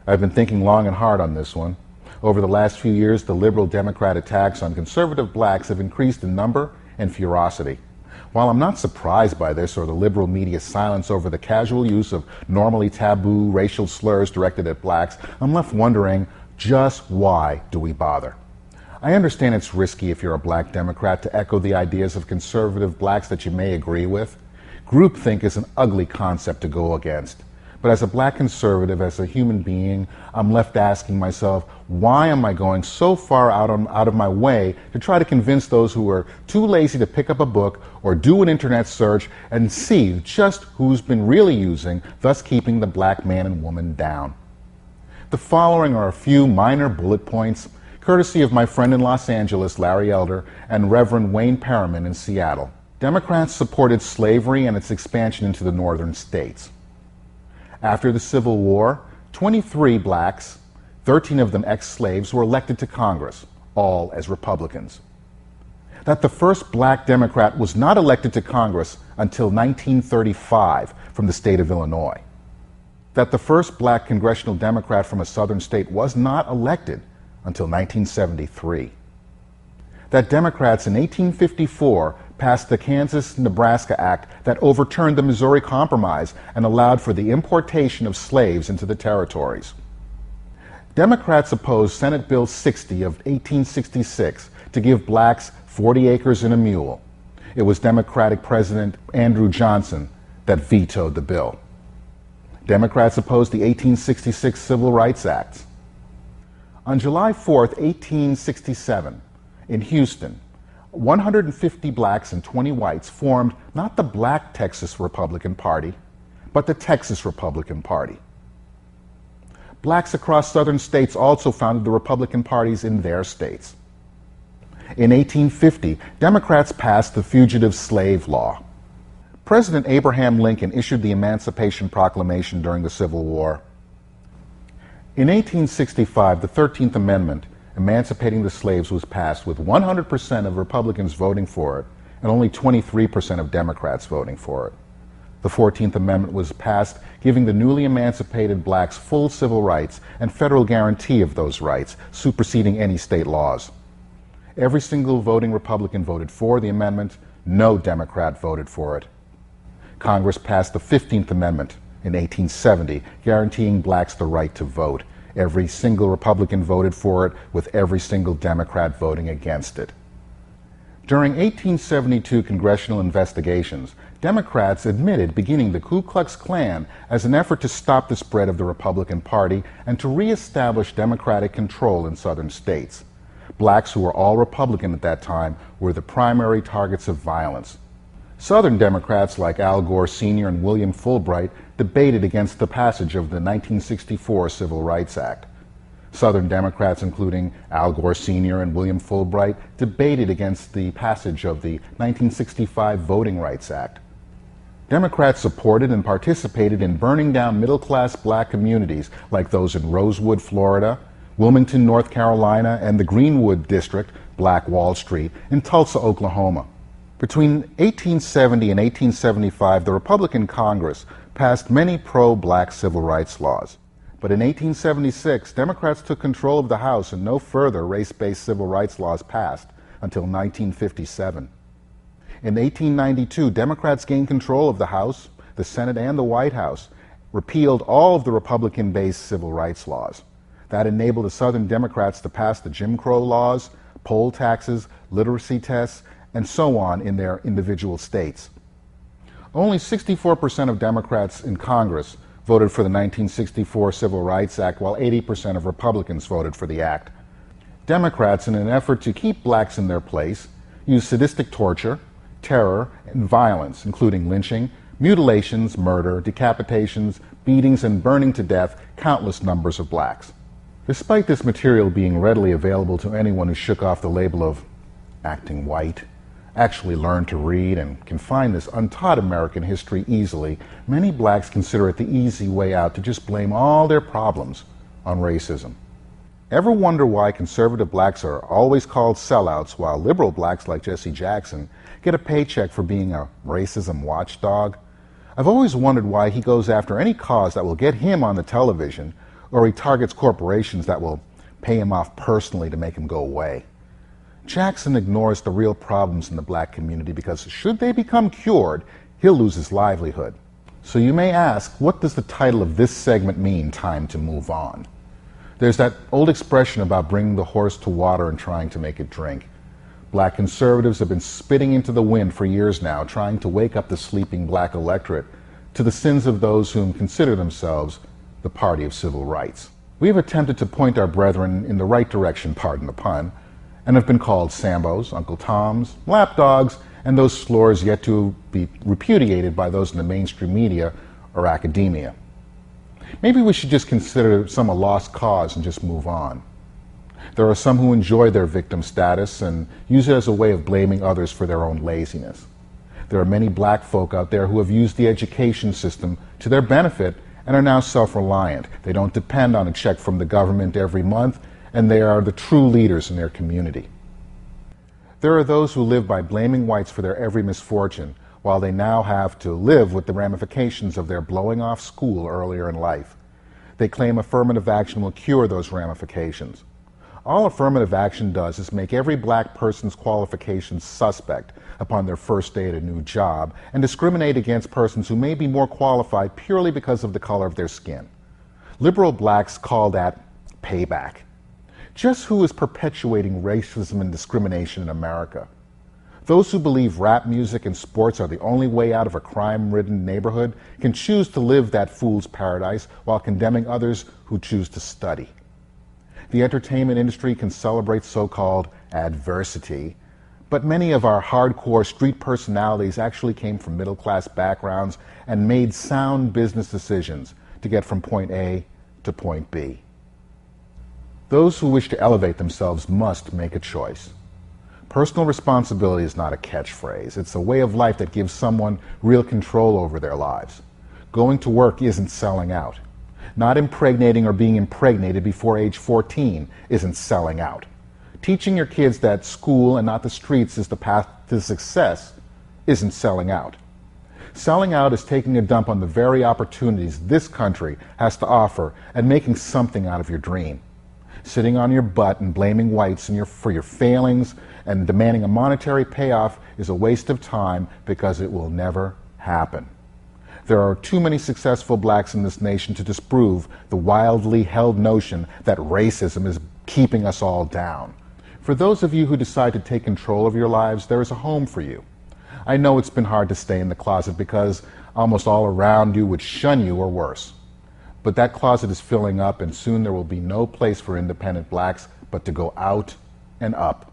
I've been thinking long and hard on this one. Over the last few years, the liberal Democrat attacks on conservative blacks have increased in number and ferocity. While I'm not surprised by this or the liberal media's silence over the casual use of normally taboo racial slurs directed at blacks, I'm left wondering, just why do we bother? I understand it's risky if you're a black Democrat to echo the ideas of conservative blacks that you may agree with. Groupthink is an ugly concept to go against. But as a black conservative, as a human being, I'm left asking myself, why am I going so far out of my way to try to convince those who are too lazy to pick up a book or do an internet search and see just who's been really using, thus keeping the black man and woman down? The following are a few minor bullet points, courtesy of my friend in Los Angeles, Larry Elder, and Reverend Wayne Perriman in Seattle. Democrats supported slavery and its expansion into the northern states. After the Civil War, 23 blacks, 13 of them ex-slaves, were elected to Congress, all as Republicans. That the first black Democrat was not elected to Congress until 1935 from the state of Illinois. That the first black congressional Democrat from a southern state was not elected until 1973. That Democrats in 1854 passed the Kansas-Nebraska Act that overturned the Missouri Compromise and allowed for the importation of slaves into the territories. Democrats opposed Senate Bill 60 of 1866 to give blacks 40 acres and a mule. It was Democratic President Andrew Johnson that vetoed the bill. Democrats opposed the 1866 Civil Rights Act. On July 4, 1867, in Houston, 150 blacks and 20 whites formed not the Black Texas Republican Party, but the Texas Republican Party. Blacks across southern states also founded the Republican parties in their states. In 1850, Democrats passed the Fugitive Slave Law. President Abraham Lincoln issued the Emancipation Proclamation during the Civil War. In 1865, the 13th Amendment emancipating the slaves was passed with 100% of Republicans voting for it and only 23% of Democrats voting for it. The 14th Amendment was passed giving the newly emancipated blacks full civil rights and federal guarantee of those rights, superseding any state laws. Every single voting Republican voted for the amendment. No Democrat voted for it. Congress passed the 15th Amendment in 1870, guaranteeing blacks the right to vote. Every single Republican voted for it, with every single Democrat voting against it. During 1872 congressional investigations, Democrats admitted beginning the Ku Klux Klan as an effort to stop the spread of the Republican Party and to reestablish Democratic control in southern states. Blacks who were all Republican at that time were the primary targets of violence. Southern Democrats like Al Gore Sr. and William Fulbright debated against the passage of the 1964 Civil Rights Act. Southern Democrats, including Al Gore Sr. and William Fulbright, debated against the passage of the 1965 Voting Rights Act. Democrats supported and participated in burning down middle-class black communities like those in Rosewood, Florida, Wilmington, North Carolina, and the Greenwood District, Black Wall Street, in Tulsa, Oklahoma. Between 1870 and 1875, the Republican Congress passed many pro-black civil rights laws. But in 1876, Democrats took control of the House and no further race-based civil rights laws passed until 1957. In 1892, Democrats gained control of the House, the Senate, and the White House, repealed all of the Republican-based civil rights laws. That enabled the Southern Democrats to pass the Jim Crow laws, poll taxes, literacy tests, and so on in their individual states. Only 64% of Democrats in Congress voted for the 1964 Civil Rights Act, while 80% of Republicans voted for the act. Democrats, in an effort to keep blacks in their place, used sadistic torture, terror, and violence, including lynching, mutilations, murder, decapitations, beatings, and burning to death countless numbers of blacks. Despite this material being readily available to anyone who shook off the label of acting white, actually learned to read, and can find this untaught American history easily, many blacks consider it the easy way out to just blame all their problems on racism. Ever wonder why conservative blacks are always called sellouts while liberal blacks like Jesse Jackson get a paycheck for being a racism watchdog? I've always wondered why he goes after any cause that will get him on the television, or he targets corporations that will pay him off personally to make him go away. Jackson ignores the real problems in the black community because should they become cured, he'll lose his livelihood. So you may ask, what does the title of this segment mean, Time to Move On? There's that old expression about bringing the horse to water and trying to make it drink. Black conservatives have been spitting into the wind for years now, trying to wake up the sleeping black electorate to the sins of those whom consider themselves the party of civil rights. We have attempted to point our brethren in the right direction, pardon the pun, and have been called Sambos, Uncle Toms, lapdogs, and those slurs yet to be repudiated by those in the mainstream media or academia. Maybe we should just consider some a lost cause and just move on. There are some who enjoy their victim status and use it as a way of blaming others for their own laziness. There are many black folk out there who have used the education system to their benefit and are now self-reliant. They don't depend on a check from the government every month, and they are the true leaders in their community. There are those who live by blaming whites for their every misfortune, while they now have to live with the ramifications of their blowing off school earlier in life. They claim affirmative action will cure those ramifications. All affirmative action does is make every black person's qualifications suspect upon their first day at a new job and discriminate against persons who may be more qualified purely because of the color of their skin. Liberal blacks call that payback. Just who is perpetuating racism and discrimination in America? Those who believe rap music and sports are the only way out of a crime-ridden neighborhood can choose to live that fool's paradise while condemning others who choose to study. The entertainment industry can celebrate so-called adversity, but many of our hardcore street personalities actually came from middle-class backgrounds and made sound business decisions to get from point A to point B. Those who wish to elevate themselves must make a choice. Personal responsibility is not a catchphrase. It's a way of life that gives someone real control over their lives. Going to work isn't selling out. Not impregnating or being impregnated before age 14 isn't selling out. Teaching your kids that school and not the streets is the path to success isn't selling out. Selling out is taking a dump on the very opportunities this country has to offer and making something out of your dream. Sitting on your butt and blaming whites for your failings and demanding a monetary payoff is a waste of time because it will never happen. There are too many successful blacks in this nation to disprove the wildly held notion that racism is keeping us all down. For those of you who decide to take control of your lives, there is a home for you. I know it's been hard to stay in the closet because almost all around you would shun you or worse. But that closet is filling up, and soon there will be no place for independent blacks but to go out and up.